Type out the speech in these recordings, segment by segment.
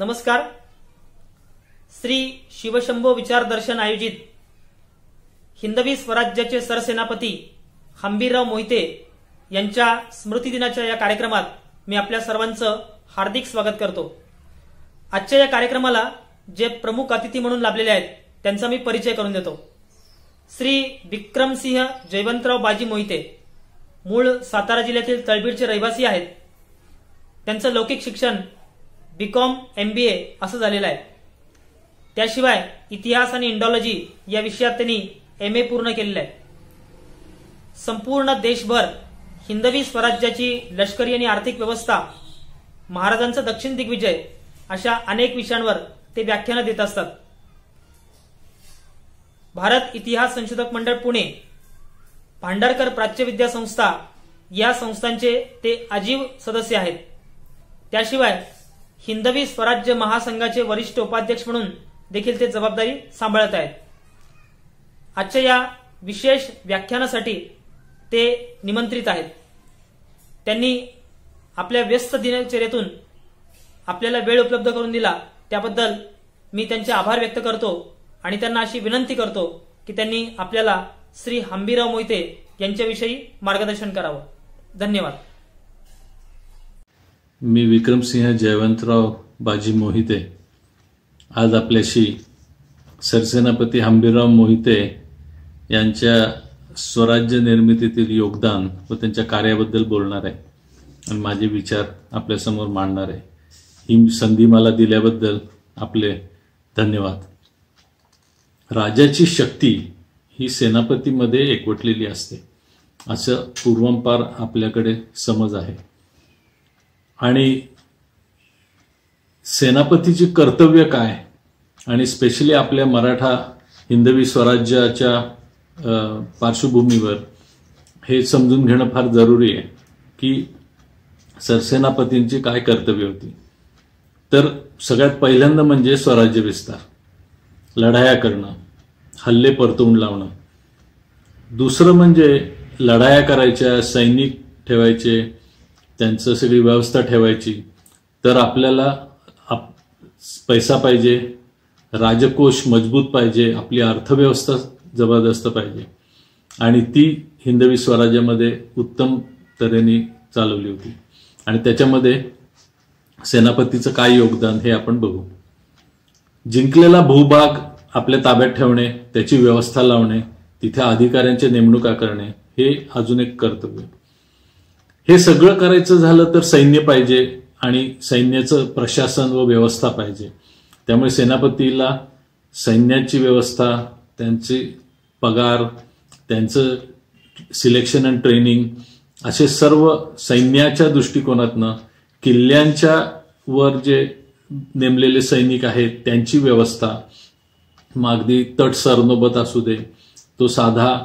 नमस्कार. श्री शिवशंभो विचार दर्शन आयोजित हिंदवी स्वराज्याचे सरसेनापती हंबीरराव मोहिते यांच्या स्मृती दिनाच्या या कार्यक्रमात मी आपल्या सर्वांचं हार्दिक स्वागत करतो. आजच्या या कार्यक्रमाला जे प्रमुख अतिथी म्हणून लाभलेले आहेत त्यांचा मी परिचय करून देतो. श्री विक्रमसिंह जयवंतराव बाजी मोहिते मूळ सातारा जिल्ह्यातील तळबीडचे रहिवासी आहेत. त्यांचं लौकिक शिक्षण बीकॉम MBA असं झालेलं आहे. त्याशिवाय इतिहास आणि इंडॉलॉजी या विषयात त्यांनी MA पूर्ण केलेलं आहे. संपूर्ण देशभर हिंदवी स्वराज्याची लष्करी आणि आर्थिक व्यवस्था, महाराजांचा दक्षिण दिग्विजय अशा अनेक विषयांवर ते व्याख्यानं देत असतात. भारत इतिहास संशोधक मंडळ पुणे, भांडारकर प्राच्यविद्या संस्था या संस्थांचे ते आजीव सदस्य आहेत. त्याशिवाय हिंदवी स्वराज्य महासंघाचे वरिष्ठ उपाध्यक्ष म्हणून देखील ते जबाबदारी सांभाळत आहेत. आजच्या या विशेष व्याख्यानासाठी ते निमंत्रित आहेत. त्यांनी आपल्या व्यस्त दिनचर्येतून आपल्याला वेळ उपलब्ध करून दिला त्याबद्दल मी त्यांचे आभार व्यक्त करतो आणि त्यांना अशी विनंती करतो की त्यांनी आपल्याला श्री हंबीरराव मोहिते यांच्याविषयी मार्गदर्शन करावं. धन्यवाद. मी विक्रमसिंह जयवंतराव बाजी मोहिते आज आपल्याशी सरसेनापती हंबीरराव मोहिते यांच्या स्वराज्य निर्मितीतील योगदान व त्यांच्या कार्याबद्दल बोलणार आहे आणि माझे विचार आपल्यासमोर मांडणार आहे. ही संधी मला दिल्याबद्दल आपले धन्यवाद. राजाची शक्ती ही सेनापतीमध्ये एकवटलेली असते असं पूर्वंपार आपल्याकडे समज आहे आणि सेनापतीची कर्तव्य काय आणि स्पेशली आपल्या मराठा हिंदवी स्वराज्याच्या पार्श्वभूमीवर हे समजून घेणं फार जरुरी आहे की सरसेनापतींची काय कर्तव्य होती. तर सगळ्यात पहिल्यांदा म्हणजे स्वराज्य विस्तार, लढाया करणं, हल्ले परतवून लावणं. दुसरं म्हणजे लढाया करायच्या, सैनिक ठेवायचे, त्यांचं सगळी व्यवस्था ठेवायची. तर आपल्याला पैसा पाहिजे, राजकोष मजबूत पाहिजे, आपली अर्थव्यवस्था जबरदस्त पाहिजे आणि ती हिंदवी स्वराज्यामध्ये उत्तम तऱ्हेने चालवली होती. आणि त्याच्यामध्ये सेनापतीचं काय योगदान हे आपण बघू. जिंकलेला भूभाग आपल्या ताब्यात ठेवणे, त्याची व्यवस्था लावणे, तिथे अधिकाऱ्यांच्या नेमणुका करणे हे अजून एक कर्तव्य. हे सगळं करायचं झालं तर सैन्य पाहिजे आणि सैन्याचं प्रशासन व व्यवस्था पाहिजे. त्यामुळे सेनापतीला सैन्याची व्यवस्था, त्यांचे पगार, त्यांचं सिलेक्शन अँड ट्रेनिंग असे सर्व सैन्याच्या दृष्टिकोनातनं, किल्ल्यांच्या वर जे नेमलेले सैनिक आहेत त्यांची व्यवस्था, मग अगदी तट सरनोबत असू दे, तो साधा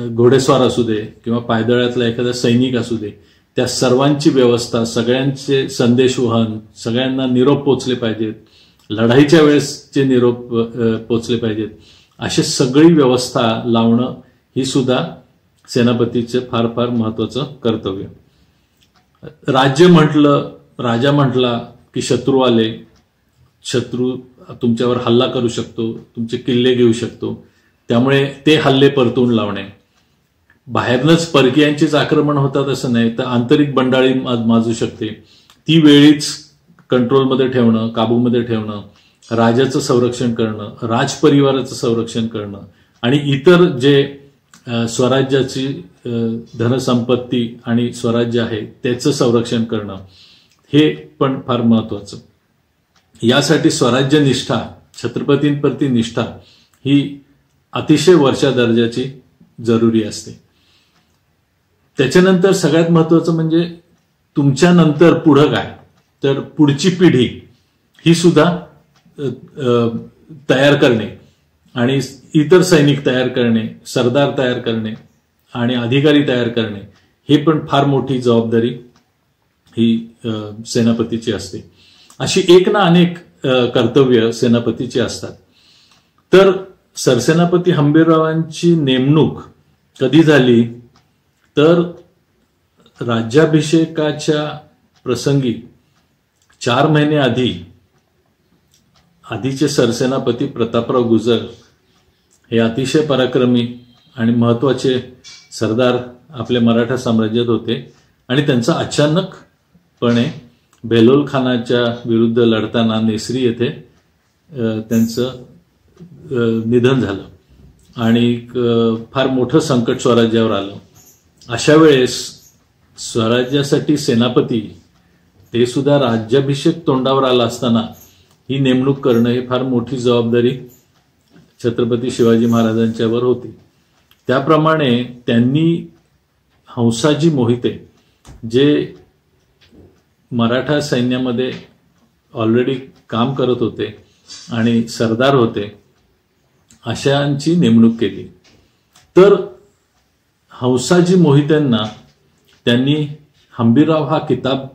घोडेस्वार असू दे किंवा पायदळातला एखादा सैनिक असू दे, त्या सर्वांची व्यवस्था, सगळ्यांचे संदेशवहन, सगळ्यांना निरोप पोचले पाहिजेत, लढाईच्या वेळेसचे निरोप पोचले पाहिजेत, अशी सगळी व्यवस्था लावणं ही सुद्धा सेनापतीचे फार फार महत्वाचं कर्तव्य. राज्य म्हटलं, राजा म्हटला की शत्रू आले, शत्रू तुमच्यावर हल्ला करू शकतो, तुमचे किल्ले घेऊ शकतो. त्यामुळे ते हल्ले परतवून लावणे, बाहेरनच परकीयांचीच आक्रमण होतात असं नाही तर आंतरिक बंडाळी माजू शकते, ती वेळीच कंट्रोलमध्ये ठेवणं, काबूमध्ये ठेवणं, राजाचं संरक्षण करणं, राजपरिवाराचं संरक्षण करणं आणि इतर जे स्वराज्याची धनसंपत्ती आणि स्वराज्य आहे त्याचं संरक्षण करणं हे पण फार महत्वाचं. यासाठी स्वराज्य निष्ठा, छत्रपतींप्रती निष्ठा ही अतिशय वरच्या दर्जाची जरुरी असते. त्याच्यानंतर सगळ्यात महत्वाचं म्हणजे तुमच्या नंतर पुढं काय, तर पुढची पिढी ही सुद्धा तयार करणे आणि इतर सैनिक तयार करणे, सरदार तयार करणे आणि अधिकारी तयार करणे हे पण फार मोठी जबाबदारी ही सेनापतीची असते. अशी एक ना अनेक कर्तव्य सेनापतीची असतात. तर सरसेनापती हंबीररावांची नेमणूक कधी झाली तर राज्याभिषेकाच्या प्रसंगी 4 महिने आधीचे सरसेनापती प्रतापराव गुजर हे अतिशय पराक्रमी आणि महत्वाचे सरदार आपल्या मराठा साम्राज्यात होते आणि त्यांचा अचानकपणे बेलोल खानाच्या विरुद्ध लढताना नेसरी येथे त्यांचं निधन झालं आणि फार मोठं संकट स्वराज्यावर आलं. अशा वेळेस स्वराज्यासाठी सेनापती ते सुद्धा राज्याभिषेक तोंडावर आला असताना ही नेमणूक करणं ही फार मोठी जबाबदारी छत्रपती शिवाजी महाराजांच्यावर होती. त्याप्रमाणे त्यांनी हंसाजी मोहिते जे मराठा सैन्यामध्ये ऑलरेडी काम करत होते आणि सरदार होते अशांची नेमणूक केली. तर हंसाजी मोहित्यांना त्यांनी हंबीरराव हा किताब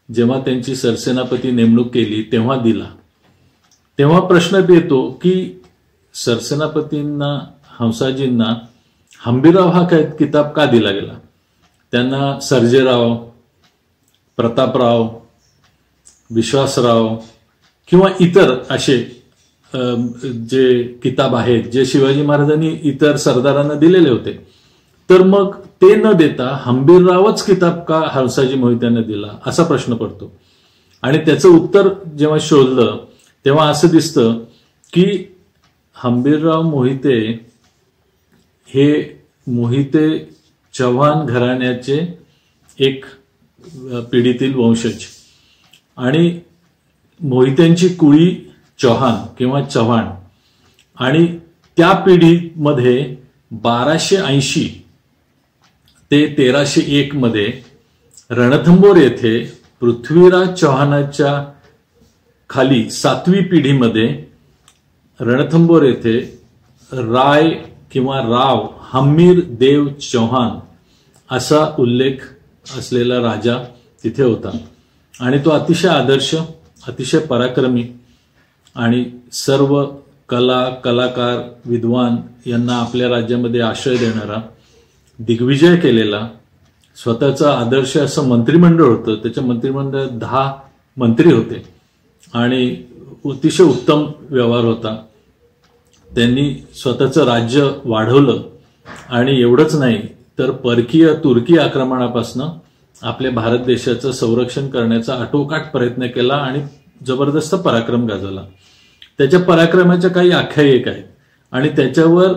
जेव्हा त्यांची सरसेनापती नेमणूक केली तेव्हा दिला. तेव्हा प्रश्न येतो की सरसेनापतींना हंसाजींना हंबीरराव हा किताब का दिला गेला. त्यांना सर्जेराव, प्रतापराव, विश्वासराव किंवा इतर असे जे किताब आहेत जे शिवाजी महाराजांनी इतर सरदारांना दिलेले होते, तर मग ते न देता हंबीररावच किताब का हंसाजी मोहित्यांना दिला असा प्रश्न पडतो. आणि त्याचं उत्तर जेव्हा शोधलं तेव्हा असं दिसतं की हंबीरराव मोहिते हे मोहिते चव्हाण घराण्याचे एक पिढीतील वंशज आणि मोहित्यांची कुळी चौहान किंवा चव्हाण आणि त्या पिढीमध्ये 1280 ते 1301 मध्ये रणथंबोर येथे पृथ्वीराज चौहानाच्या खाली 7वी पिढीमध्ये रणथंबोर येथे राय किंवा राव हमीर देव चौहान असा उल्लेख असलेला राजा तिथे होता आणि तो अतिशय आदर्श, अतिशय पराक्रमी आणि सर्व कलाकार, विद्वान यांना आपल्या राज्यामध्ये आश्रय देणारा, दिग्विजय केलेला, स्वतःचा आदर्श असं मंत्रिमंडळ होतं. त्याच्या मंत्रिमंडळात 10 मंत्री होते आणि अतिशय उत्तम व्यवहार होता. त्यांनी स्वतःचं राज्य वाढवलं आणि एवढंच नाही तर परकीय तुर्की आक्रमणापासून आपल्या भारत देशाचं संरक्षण करण्याचा आटोकाट प्रयत्न केला आणि जबरदस्त पराक्रम गाजवला. त्याच्या पराक्रमाच्या काही आख्यायिका आहेत आणि त्याच्यावर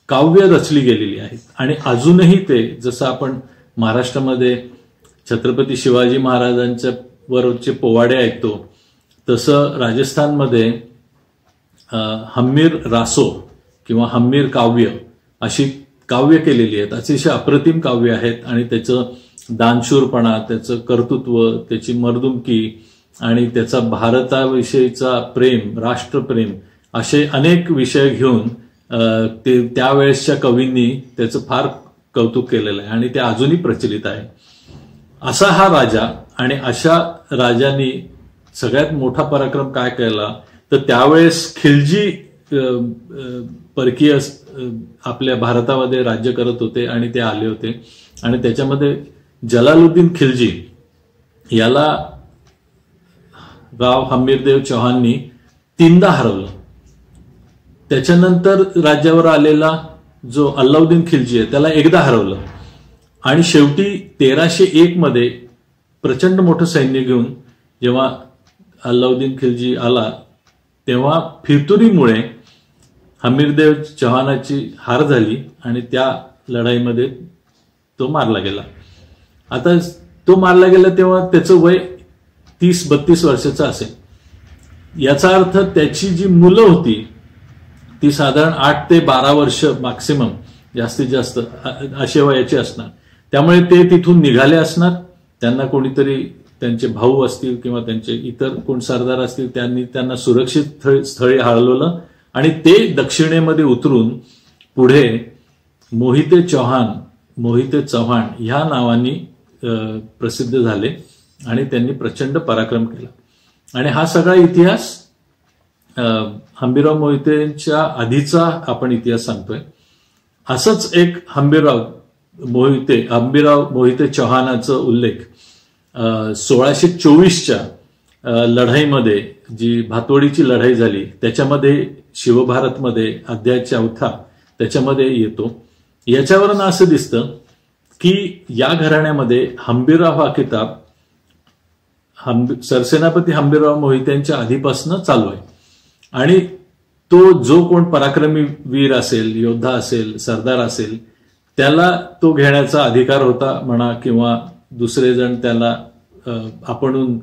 काव्य रचली गेलेली आहेत आणि अजूनही ते जसं आपण महाराष्ट्रामध्ये छत्रपती शिवाजी महाराजांच्या वरचे पोवाडे ऐकतो तसं राजस्थानमध्ये हम्मीर रासो किंवा हम्मीर काव्य अशी काव्य केलेली आहेत. अतिशय अप्रतिम काव्य आहेत आणि त्याचं दानशूरपणा, त्याचं कर्तृत्व, त्याची मर्दुमकी आणि त्याचा भारताविषयीचा प्रेम, राष्ट्रप्रेम असे अनेक विषय घेऊन ते त्यावेळेसच्या कवींनी त्याचं फार कौतुक केलेलं आहे आणि ते अजूनही प्रचलित आहे. असा हा राजा आणि अशा राजांनी सगळ्यात मोठा पराक्रम काय केला तर त्यावेळेस खिलजी परकीय आपल्या भारतामध्ये राज्य करत होते आणि ते आले होते आणि त्याच्यामध्ये जलालुद्दीन खिलजी याला राव हमीरदेव चौहाननी 3दा हरवलं. त्याच्यानंतर राज्यावर आलेला जो अल्लाउद्दीन खिलजी आहे त्याला एकदा हरवलं आणि शेवटी 1301 मध्ये प्रचंड मोठं सैन्य घेऊन जेव्हा अल्लाउद्दीन खिलजी आला तेव्हा फितुरीमुळे हमीरदेव चौहानाची हार झाली आणि त्या लढाईमध्ये तो मारला गेला. आता तो मारला गेला तेव्हा त्याचं वय 30-32 वर्षाचं असेल. याचा अर्थ त्याची जी मुलं होती ती साधारण 8 ते 12 वर्ष मॅक्सिमम, जास्तीत जास्त अशा वयाची असणार. त्यामुळे ते तिथून निघाले असणार. त्यांना कोणीतरी त्यांचे भाऊ असतील किंवा त्यांचे इतर कोण सरदार असतील त्यांनी त्यांना सुरक्षित स्थळी हलवलं आणि ते दक्षिणेमध्ये उतरून पुढे मोहिते चव्हाण ह्या नावानी प्रसिद्ध झाले आणि त्यांनी प्रचंड पराक्रम केला. आणि हा सगळा इतिहास हंबीरराव मोहितेंच्या आधीचा आपण इतिहास सांगतोय. असंच एक हंबीरराव मोहिते चव्हाणाचा उल्लेख 1624च्या लढाईमध्ये जी भातोडीची लढाई झाली त्याच्यामध्ये शिवभारतमध्ये अध्याय 4 त्याच्यामध्ये येतो. याच्यावरून असं दिसतं की या घराण्यामध्ये हंबीरराव हा किताब सरसेनापती हंबीरराव मोहित्यांच्या आधीपासून चालू आहे आणि तो जो कोण पराक्रमी वीर असेल, योद्धा असेल, सरदार असेल त्याला तो घेण्याचा अधिकार होता म्हणा, किंवा दुसरे जण त्याला आपणून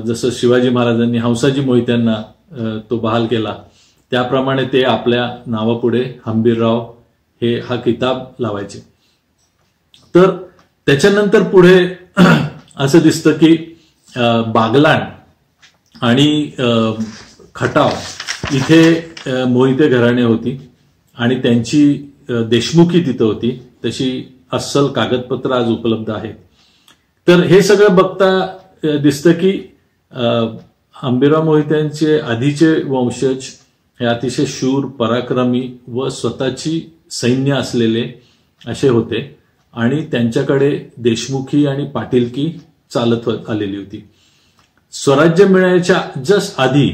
जसं शिवाजी महाराजांनी हंसाजी मोहित्यांना तो बहाल केला त्याप्रमाणे ते आपल्या नावापुढे हंबीरराव हे हा किताब लावायचे. तर त्याच्यानंतर पुढे असं दिसतं की बागलाण आणि खटाव इथे मोहिते घराणे होती आणि त्यांची देशमुखी तिथं होती. तशी अस्सल कागदपत्र आज उपलब्ध आहेत. तर हे सगळं बघता दिसतं की हंबीरराव मोहित्यांचे आधीचे वंशज हे अतिशय शूर, पराक्रमी व स्वतःची सैन्य असलेले असे होते आणि त्यांच्याकडे देशमुखी आणि पाटीलकी चालत आलेली होती. स्वराज्य मिळायच्या जस्ट आधी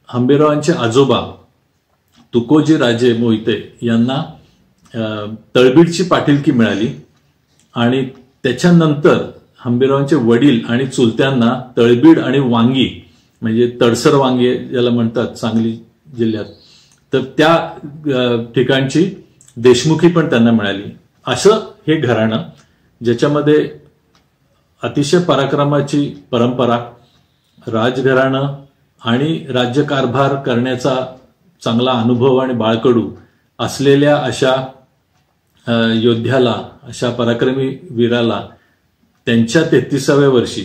हंबीररावांचे आजोबा तुकोजी राजे मोहिते यांना तळबीडची पाटीलकी मिळाली आणि त्याच्यानंतर हंबीररावांचे वडील आणि चुलत्यांना तळबीड आणि वांगी म्हणजे तडसर वांगे ज्याला म्हणतात सांगली जिल्ह्यात, तर त्या ठिकाणची देशमुखी पण त्यांना मिळाली. असं हे घराणं ज्याच्यामध्ये अतिशय पराक्रमाची परंपरा, राजघराणं आणि राज्यकारभार करण्याचा चांगला अनुभव आणि बाळकडू असलेल्या अशा योद्ध्याला, अशा पराक्रमी वीराला त्यांच्या 33व्या वर्षी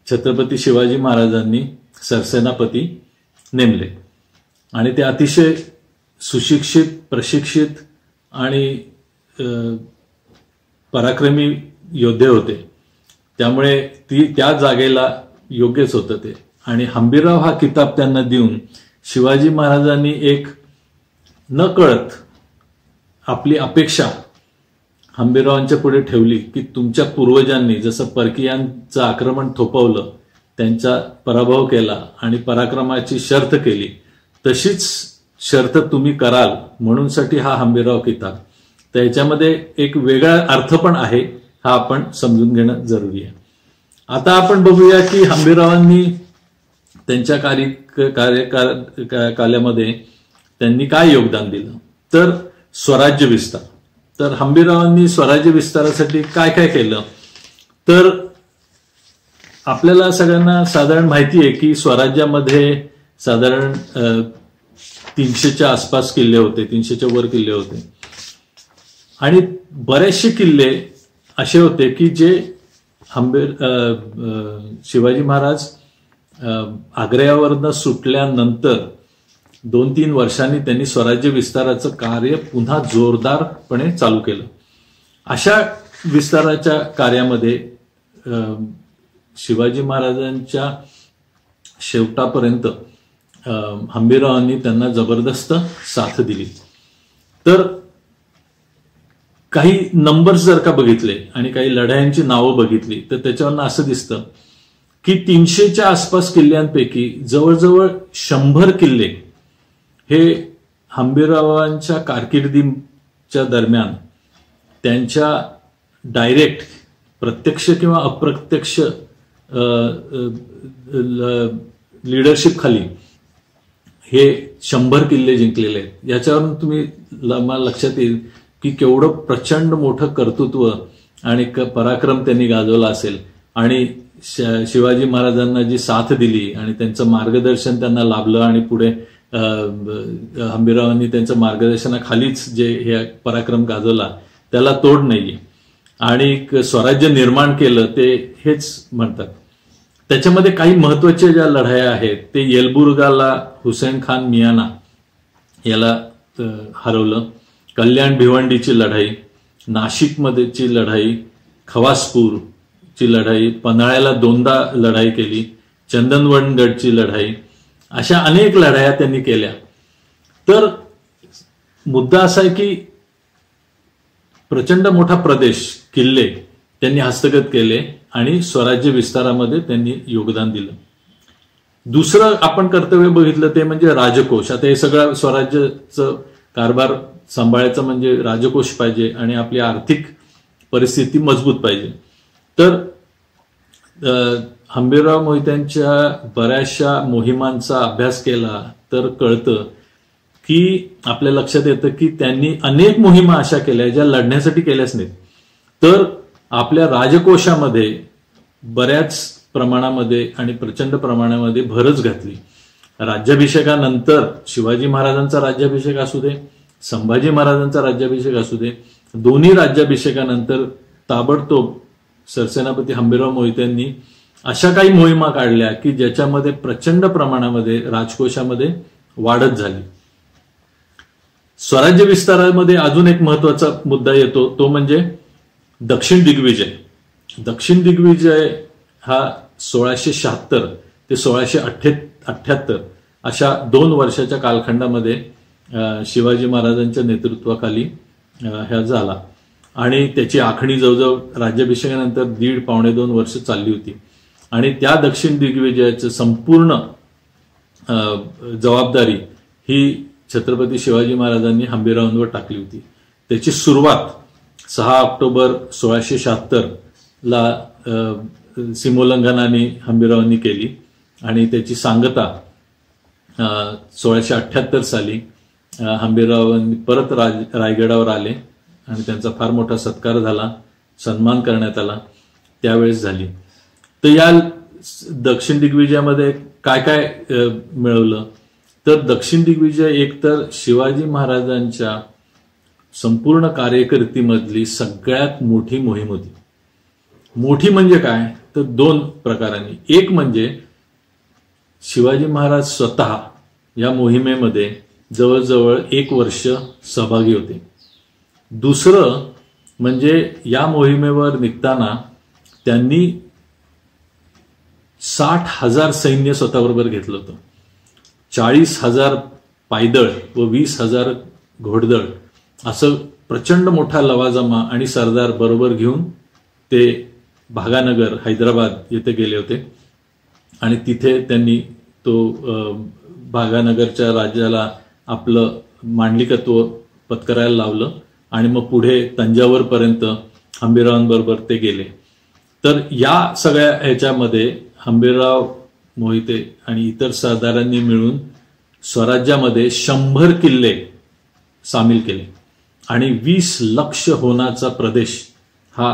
छत्रपती शिवाजी महाराजांनी सरसेनापती नेमले आणि ते अतिशय सुशिक्षित, प्रशिक्षित आणि पराक्रमी योद्धे होते. त्यामुळे त्या जागेला योग्यच होतं ते. आणि हंबीरराव हा किताब त्यांना देऊन शिवाजी महाराजांनी एक नकळत आपली अपेक्षा हंबीररावांच्या पुढे ठेवली की तुमच्या पूर्वजांनी जसं परकीयांचं आक्रमण थोपवलं, त्यांचा पराभव केला आणि पराक्रमाची शर्त केली, तशीच शर्त तुम्ही कराल म्हणूनसाठी हा हंबीरराव किताब. तर याच्यामध्ये एक वेगळा अर्थ पण आहे, हा आपण समजून घेणं जरुरी आहे. आता आपण बघूया की हंबीररावांनी त्यांच्या कार्यकालामध्ये त्यांनी काय योगदान दिलं. तर स्वराज्य विस्तार. तर हंबीररावांनी स्वराज्य विस्तारासाठी काय काय केलं, तर आपल्याला सगळ्यांना साधारण माहिती आहे की स्वराज्यामध्ये साधारण 300च्या आसपास किल्ले होते, 300च्या वर किल्ले होते आणि बरेचसे किल्ले असे होते की जे शिवाजी महाराज आग्र्यावरनं सुटल्यानंतर 2-3 वर्षांनी त्यांनी स्वराज्य विस्ताराचं कार्य पुन्हा जोरदारपणे चालू केलं. अशा विस्ताराच्या कार्यामध्ये शिवाजी महाराजांच्या शेवटापर्यंत हंबीररावांनी त्यांना जबरदस्त साथ दिली. तर काही नंबर्स जर का बघितले आणि काही लढायांची नावं बघितली तर त्याच्यावरनं असं दिसतं की 300च्या आसपास किल्ल्यांपैकी जवळजवळ 100 किल्ले हे हंबीररावांच्या कारकिर्दीच्या दरम्यान त्यांच्या डायरेक्ट, प्रत्यक्ष किंवा अप्रत्यक्ष लिडरशिप खाली हे 100 किल्ले जिंकलेले आहेत. याच्यावरून तुम्ही मला लक्षात येईल की केवढं प्रचंड मोठं कर्तृत्व आणि पराक्रम त्यांनी गाजवला असेल आणि शिवाजी महाराजांना जी साथ दिली आणि त्यांचं मार्गदर्शन त्यांना लाभलं आणि पुढे हंबीररावांनी त्यांच्या मार्गदर्शनाखालीच जे हे पराक्रम गाजवला त्याला तोड नाहीये आणि स्वराज्य निर्माण केलं ते हेच म्हणतात. त्याच्यामध्ये काही महत्वाच्या ज्या लढाया आहेत ते येलबुर्गाला हुसेन खान मियाना याला हरवलं, कल्याण भिवंडीची लढाई, नाशिकमध्येची लढाई, खवासपूरची लढाई, पन्हाळ्याला 2दा लढाई केली, चंदनवनगडची लढाई, अशा अनेक लढाया त्यांनी केल्या. तर मुद्दा असा आहे की प्रचंड मोठा प्रदेश, किल्ले त्यांनी हस्तगत केले आणि स्वराज्य विस्तारामध्ये त्यांनी योगदान दिलं. दुसरं आपण कर्तव्य बघितलं ते म्हणजे राजकोष. आता हे सगळं स्वराज्याचं कारभार सांभाळायचं म्हणजे राजकोष पाहिजे आणि आपली आर्थिक परिस्थिती मजबूत पाहिजे. तर हंबीरराव मोहित्यांच्या बऱ्याचशा मोहिमांचा अभ्यास केला तर कळतं की आपल्या लक्षात येतं की त्यांनी अनेक मोहिमा अशा केल्या ज्या लढण्यासाठी केल्याच नाहीत, तर आपल्या राजकोषामध्ये बऱ्याच प्रमाणामध्ये आणि प्रचंड प्रमाणामध्ये भरच घातली. राज्याभिषेकानंतर शिवाजी महाराजांचा राज्याभिषेक असू दे, संभाजी महाराजांचा राज्याभिषेक असू दे, दोन्ही राज्याभिषेकानंतर ताबडतोब सरसेनापती हंबीरराव मोहित्यांनी अशा काही मोहिमा काढल्या की ज्याच्यामध्ये प्रचंड प्रमाणामध्ये राजकोषामध्ये वाढच झाली. स्वराज्य विस्तारामध्ये अजून एक महत्वाचा मुद्दा येतो, तो म्हणजे दक्षिण दिग्विजय. दक्षिण दिग्विजय हा 1676 ते 1678 अशा 2 वर्षाच्या कालखंडामध्ये शिवाजी महाराजांच्या नेतृत्वाखाली ह्या झाला आणि त्याची आखणी जवळजवळ राज्याभिषेकानंतर 1.5-2 वर्ष चालली होती. आणि त्या दक्षिण दिग्विजयाचं संपूर्ण जबाबदारी ही छत्रपती शिवाजी महाराजांनी हंबीररावांवर टाकली होती. त्याची सुरुवात 6 ऑक्टोबर 1676 ला सीमोल्लंघनाने हंबीररावांनी केली आणि त्याची सांगता 1678 साली हंबीररावांनी परत रायगडावर आले आणि त्यांचा फार मोठा सत्कार झाला, सन्मान करण्यात आला त्यावेळेस झाली. तर या दक्षिण दिग्विजयामध्ये काय काय मिळवलं, तर दक्षिण दिग्विजय एकतर शिवाजी महाराजांच्या संपूर्ण कार्यकिर्दीमधली सगळ्यात मोठी मोहीम होती. मोठी म्हणजे काय, तर 2 प्रकारांनी. एक म्हणजे शिवाजी महाराज स्वतः या मोहिमेमध्ये जवळजवळ 1 वर्ष सहभागी होते. दुसरं म्हणजे या मोहिमेवर निघताना त्यांनी 60,000 सैन्य स्वतःबरोबर घेतलं होतं. 40,000 पायदळ व 20,000 घोडदळ असं प्रचंड मोठा लवाजमा आणि सरदार बरोबर घेऊन ते भागानगर हैदराबाद येथे गेले होते आणि तिथे त्यांनी तो भागानगरच्या राज्याला आपलं मांडलिकत्व पत्करायला लावलं आणि मग पुढे तंजावरपर्यंत हंबीररावांबरोबर ते गेले. तर या सगळ्या ह्याच्यामध्ये हंबीरराव मोहिते आणि इतर सरदारांनी मिळून स्वराज्यामध्ये 100 किल्ले सामील केले आणि 20 लक्ष होनाचा प्रदेश हा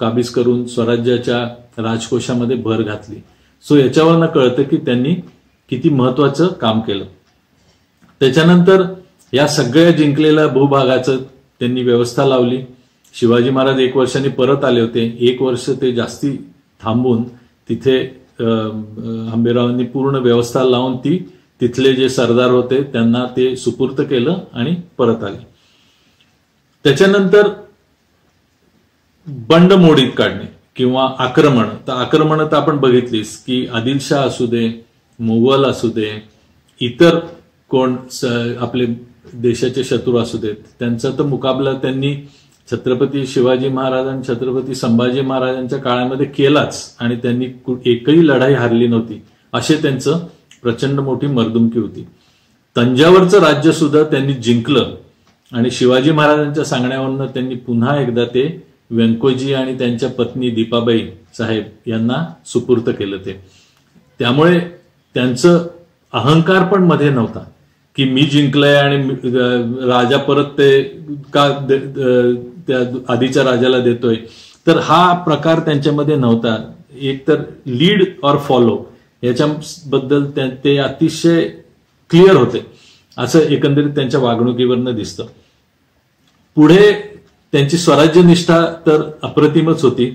काबीज करून स्वराज्याच्या राजकोषामध्ये भर घातली. सो याच्यावरनं कळतं की त्यांनी किती महत्वाचं काम केलं. त्याच्यानंतर या सगळ्या जिंकलेल्या भूभागाचं त्यांनी व्यवस्था लावली. शिवाजी महाराज 1 वर्षांनी परत आले होते. 1 वर्ष ते जास्ती थांबून तिथे हंबीररावांनी पूर्ण व्यवस्था लावून तिथले जे सरदार होते त्यांना ते सुपूर्त केलं आणि परत आले. त्याच्यानंतर बंड मोडीत काढणे किंवा आक्रमण. तर आक्रमण तर आपण बघितलीस की आदिलशाह असू दे, मुघल असू दे, इतर कोण आपले देशाचे शत्रू असू देत, त्यांचा तर मुकाबला त्यांनी छत्रपती शिवाजी महाराज आणि छत्रपती संभाजी महाराजांच्या काळामध्ये केलाच आणि त्यांनी एकही लढाई हारली नव्हती. असे त्यांचं प्रचंड मोठी मर्दुमकी होती. तंजावरचं राज्य सुद्धा त्यांनी जिंकलं आणि शिवाजी महाराजांच्या सांगण्यावरनं त्यांनी पुन्हा एकदा ते व्यंकोजी आणि त्यांच्या पत्नी दीपाबाई साहेब यांना सुपूर्त केलं. ते त्यामुळे त्यांचं अहंकार पण मध्ये नव्हता की मी जिंकलंय आणि राजा परत ते का त्या आधीच्या राजाला देतोय. तर हा प्रकार त्यांच्यामध्ये नव्हता. एक तर लीड और फॉलो याच्याबद्दल ते अतिशय क्लिअर होते, असं एकंदरीत त्यांच्या वागणुकीवरनं दिसतं. पुढे त्यांची स्वराज्य निष्ठा तर अप्रतिमच होती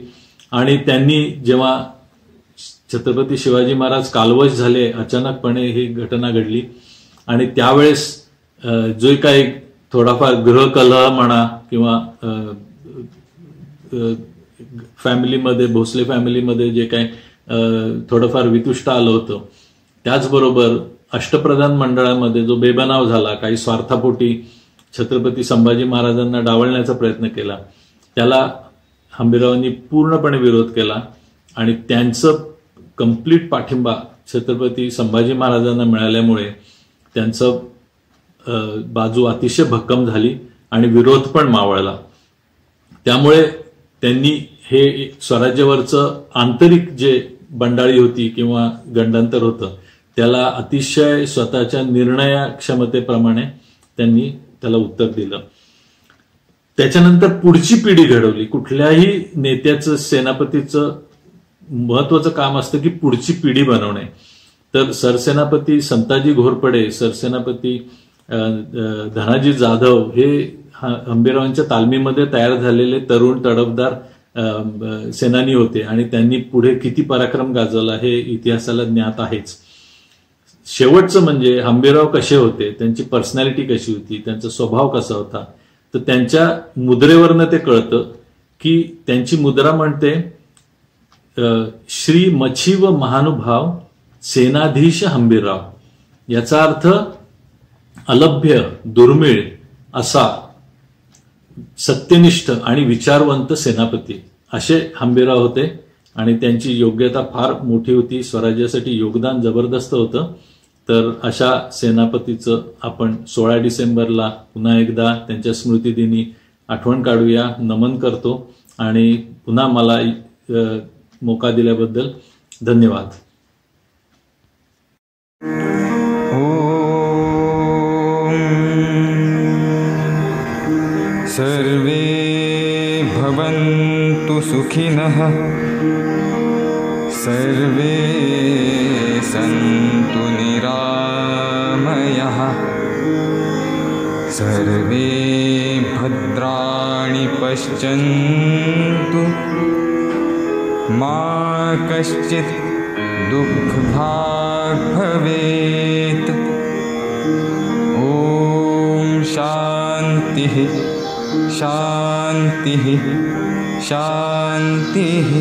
आणि त्यांनी जेव्हा छत्रपती शिवाजी महाराज कालवश झाले, अचानकपणे ही घटना घडली आणि त्यावेळेस जो काही थोडाफार गृहकलह म्हणा किंवा फॅमिलीमध्ये, भोसले फॅमिलीमध्ये जे काही थोडंफार वितुष्ट आलं होतं, त्याचबरोबर अष्टप्रधान मंडळामध्ये जो बेबनाव झाला, काही स्वार्थापोटी छत्रपती संभाजी महाराजांना डावलण्याचा प्रयत्न केला, त्याला हंबीररावांनी पूर्णपणे विरोध केला आणि त्यांचं कंप्लीट पाठिंबा छत्रपती संभाजी महाराजांना मिळाल्यामुळे त्यांचं बाजू अतिशय भक्कम झाली आणि विरोध पण मावळला. त्यामुळे त्यांनी हे स्वराज्यावरचं आंतरिक जे बंडाळी होती किंवा गंडांतर होतं त्याला अतिशय स्वतःच्या निर्णय क्षमतेप्रमाणे त्यांनी त्याला उत्तर दिलं. त्याच्यानंतर पुढची पिढी घडवली. कुठल्याही नेत्याचं सेनापतीचं महत्वाचं काम असतं की पुढची पिढी बनवणे. तर सरसेनापती संताजी घोरपडे, सरसेनापती धनाजी जाधव हे हंबीररावांच्या तालमीमध्ये तयार झालेले तरुण तडफदार सेनानी होते आणि त्यांनी पुढे किती पराक्रम गाजवला हे इतिहासाला ज्ञात आहेच. शेवटचं म्हणजे हंबीरराव कसे होते, त्यांची पर्सनॅलिटी कशी होती, त्यांचा स्वभाव कसा होता, तर त्यांच्या मुद्रेवरनं ते कळतं की त्यांची मुद्रा म्हणते श्री मच्छी व महानुभाव सेनाधीश हंबीरराव. याचा अर्थ अलभ्य, दुर्मिळ असा सत्यनिष्ठ आणि विचारवंत सेनापती असे हंबीरराव होते आणि त्यांची योग्यता फार मोठी होती. स्वराज्यासाठी योगदान जबरदस्त होतं. तर अशा सेनापतीचं आपण 16 डिसेंबरला पुन्हा एकदा त्यांच्या स्मृतिदिनी आठवण काढूया, नमन करतो आणि पुन्हा मला मोका दिल्याबद्दल धन्यवाद. सर्वे भवन्तु सुखिनः, सर्वे सन्तु निरामयः, सर्वे भद्राणि पश्यन्तु, मा कश्चित् दुःखभाग् भवेत्. ॐ शान्तिः शान्तिः शान्तिः.